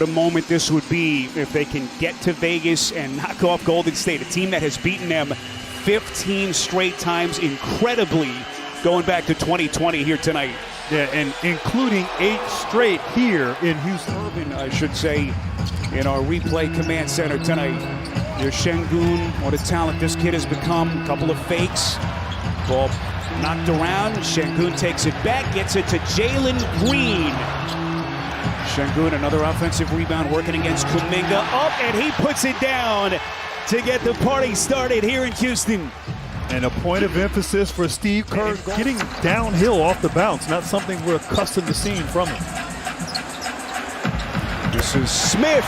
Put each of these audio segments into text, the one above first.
What a moment this would be if they can get to Vegas and knock off Golden State, a team that has beaten them 15 straight times, incredibly, going back to 2020 here tonight. Yeah, and including 8 straight here in Houston. I should say, in our replay command center tonight. There's Şengün, what a talent this kid has become. A couple of fakes, ball knocked around. Şengün takes it back, gets it to Jalen Green. Şengün, another offensive rebound working against Kuminga. Up, and he puts it down to get the party started here in Houston. And a point of emphasis for Steve Kerr, getting downhill off the bounce, not something we're accustomed to seeing from him. This is Smith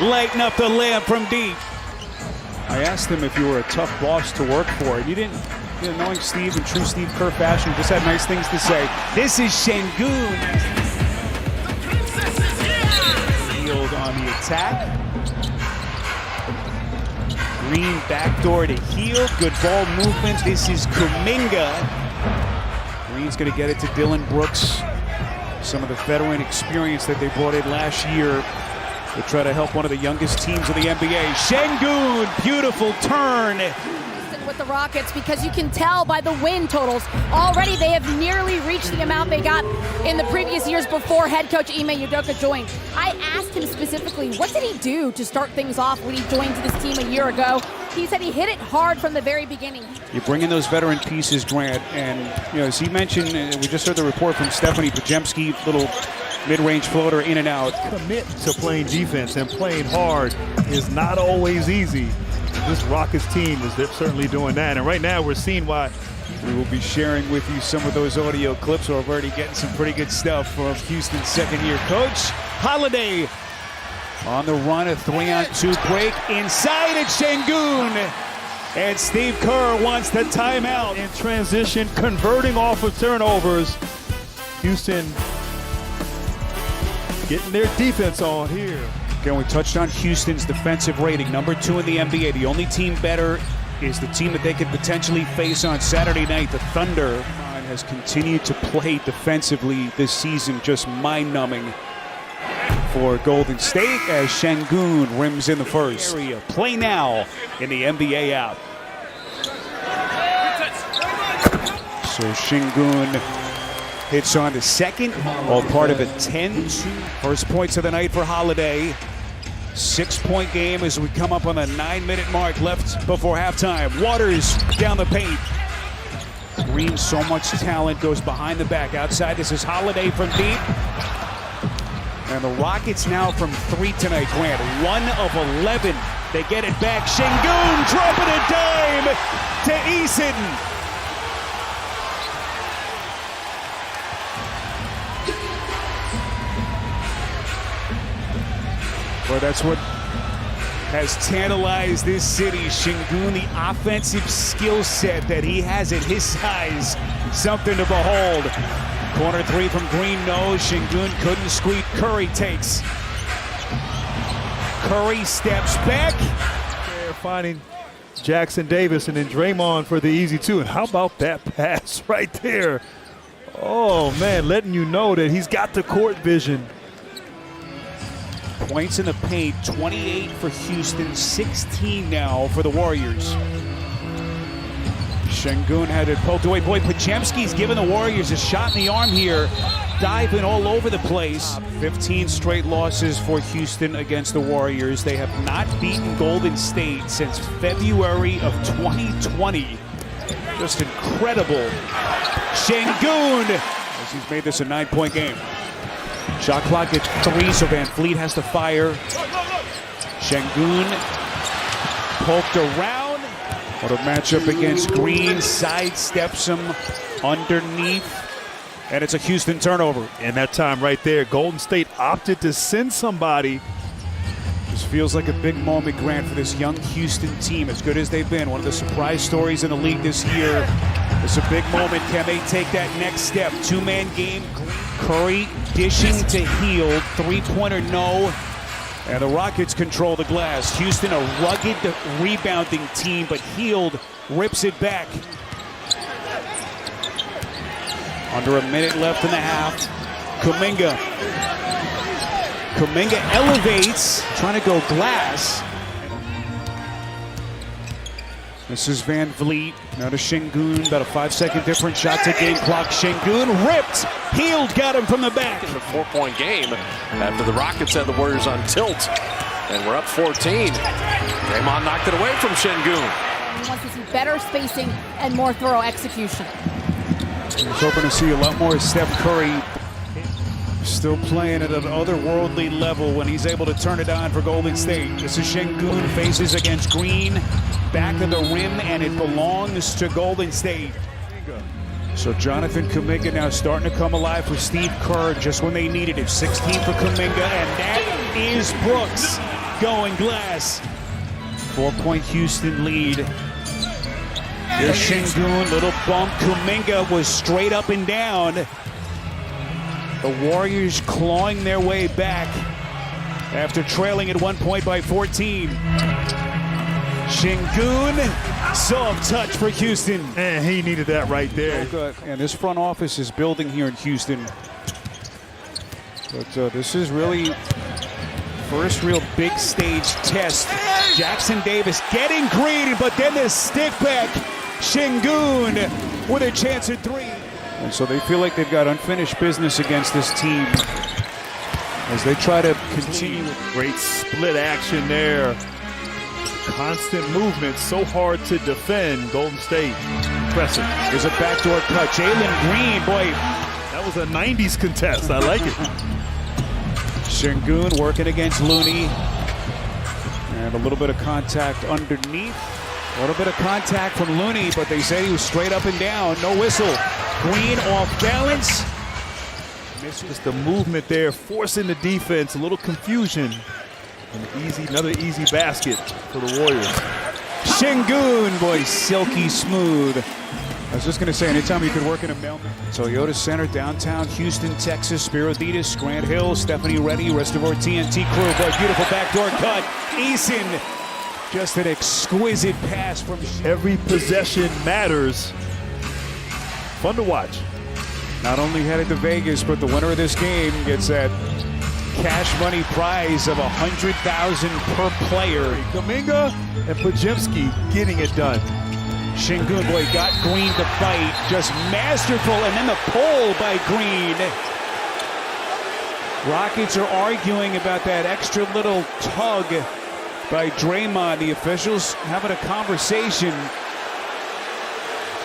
lighting up the lamp from deep. I asked him if you were a tough boss to work for, and you didn't. Knowing Steve in true Steve Kerr fashion, just had nice things to say. This is Şengün. Field on the attack. Green backdoor to Hield. Good ball movement. This is Kuminga. Green's going to get it to Dylan Brooks. Some of the veteran experience that they brought in last year to try to help one of the youngest teams in the NBA. Şengün, beautiful turn. With the Rockets, because you can tell by the win totals already they have nearly reached the amount they got in the previous years before head coach Ime Udoka joined. I asked him specifically, what did he do to start things off when he joined this team a year ago? He said he hit it hard from the very beginning. You bring in those veteran pieces, Grant, and as he mentioned, we just heard the report from Stephanie Pajemski, little mid-range floater in and out. Commit to playing defense, and playing hard is not always easy. This Rockets team is certainly doing that, and right now we're seeing why. We will be sharing with you some of those audio clips. We're already getting some pretty good stuff from Houston's second-year coach. Holiday on the run, a 3-on-2 break. Inside at Şengün. And Steve Kerr wants the timeout. In transition, converting off of turnovers. Houston getting their defense on here. Again, we touched on Houston's defensive rating, number 2 in the NBA. The only team better is the team that they could potentially face on Saturday night, the Thunder. Has continued to play defensively this season, just mind-numbing for Golden State as Şengün rims in the first. Play now in the NBA app. So Şengün hits on the second, all part of a 10-2. First points of the night for Holiday. 6-point game as we come up on the 9-minute mark left before halftime. Waters down the paint. Green, so much talent, goes behind the back. Outside, this is Holiday from deep. And the Rockets now from 3 tonight, Grant. 1 of 11. They get it back. Şengün dropping a dime to Eason. Well, that's what has tantalized this city. Şengün, the offensive skill set that he has at his size, something to behold. Corner 3 from Green, no. Şengün couldn't squeeze. Curry takes. Curry steps back. They're finding Jackson Davis and then Draymond for the easy 2. And how about that pass right there? Oh, man, letting you know that he's got the court vision. Points in the paint, 28 for Houston, 16 now for the Warriors. Şengün had it poked away. Boy, Pajemski's giving the Warriors a shot in the arm here, diving all over the place. 15 straight losses for Houston against the Warriors. They have not beaten Golden State since February of 2020. Just incredible. Şengün, as he's made this a 9-point game. Shot clock at 3, so Van Fleet has to fire. Şengün poked around. What a matchup against Green. Sidesteps him underneath. And it's a Houston turnover. And that time right there, Golden State opted to send somebody. This feels like a big moment, Grant, for this young Houston team. As good as they've been, one of the surprise stories in the league this year. It's a big moment. Can they take that next step? 2-man game. Curry dishing to Hield. 3-pointer, no. And the Rockets control the glass. Houston, a rugged rebounding team, but Hield rips it back. Under a minute left in the half. Kuminga Kuminga elevates, trying to go glass. This is Van Vliet, now to Şengün, about a 5-second difference, shot to game clock. Şengün ripped, healed, got him from the back. In a 4-point game after the Rockets had the Warriors on tilt, and we're up 14. Draymond knocked it away from Şengün. He wants to see better spacing and more thorough execution. He's hoping to see a lot more Steph Curry. Still playing at an otherworldly level when he's able to turn it on for Golden State. This is Şengün, faces against Green, back of the rim, and it belongs to Golden State. So Jonathan Kuminga now starting to come alive for Steve Kerr just when they needed it. 16 for Kuminga, and that is Brooks going glass. 4-point Houston lead. Here's Şengün, little bump. Kuminga was straight up and down. The Warriors clawing their way back after trailing at 1 point by 14. Şengün, soft touch for Houston. And he needed that right there. And this front office is building here in Houston. But this is really first real big stage test. Jackson Davis getting Green, but then the stick back. Şengün with a chance at 3. And so they feel like they've got unfinished business against this team as they try to continue. Great split action there. Constant movement, so hard to defend. Golden State, impressive. There's a backdoor cut. Jalen Green, boy. That was a 90s contest. I like it. Şengün working against Looney. And a little bit of contact underneath. A little bit of contact from Looney, but they said he was straight up and down. No whistle. Green off balance. Just the movement there, forcing the defense. A little confusion. Another easy basket for the Warriors. Şengün, boy, silky smooth. I was just going to say, anytime you could work in a mailman. Toyota Center, downtown Houston, Texas, Spiriditas, Grant Hill, Stephanie Reddy, rest of our TNT crew. Boy, beautiful backdoor cut. Eason, just an exquisite pass from every possession matters. Fun to watch. Not only headed to Vegas, but the winner of this game gets that cash money prize of $100,000 per player. Kuminga and Podziemski getting it done. Şengün, boy, got Green to fight. Just masterful, and then the pull by Green. Rockets are arguing about that extra little tug by Draymond. The officials having a conversation.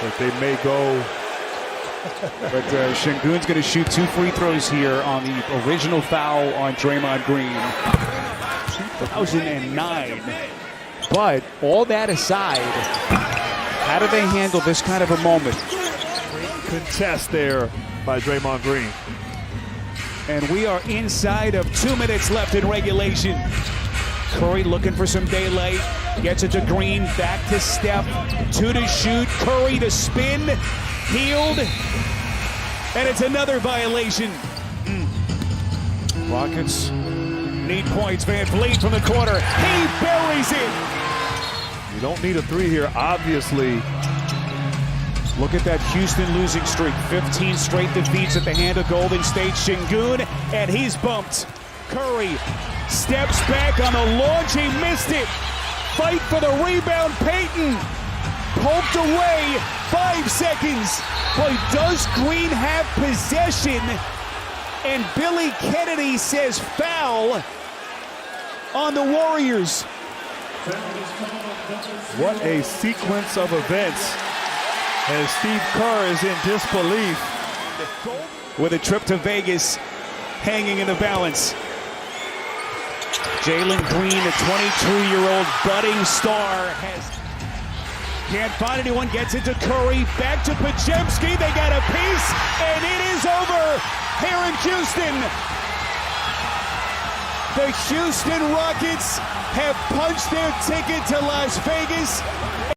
But they may go. But Şengün's going to shoot 2 free throws here on the original foul on Draymond Green. 2009. But all that aside, how do they handle this kind of a moment? Contest there by Draymond Green. And we are inside of 2 minutes left in regulation. Curry looking for some daylight. Gets it to Green, back to Steph. 2 to shoot. Curry to spin. Healed. And it's another violation. Rockets need points. Van Vliet from the corner. He buries it. You don't need a 3 here, obviously. Look at that Houston losing streak. 15 straight defeats at the hand of Golden State. Şengün, and he's bumped. Curry steps back on the launch. He missed it. Fight for the rebound. Payton poked away. 5 seconds. Boy, does Green have possession? And Billy Kennedy says foul on the Warriors. What a sequence of events. As Steve Kerr is in disbelief. With a trip to Vegas hanging in the balance. Jalen Green, a 22-year-old budding star, can't find anyone, gets it to Curry, back to Podziemski, they got a piece, and it is over here in Houston. The Houston Rockets have punched their ticket to Las Vegas.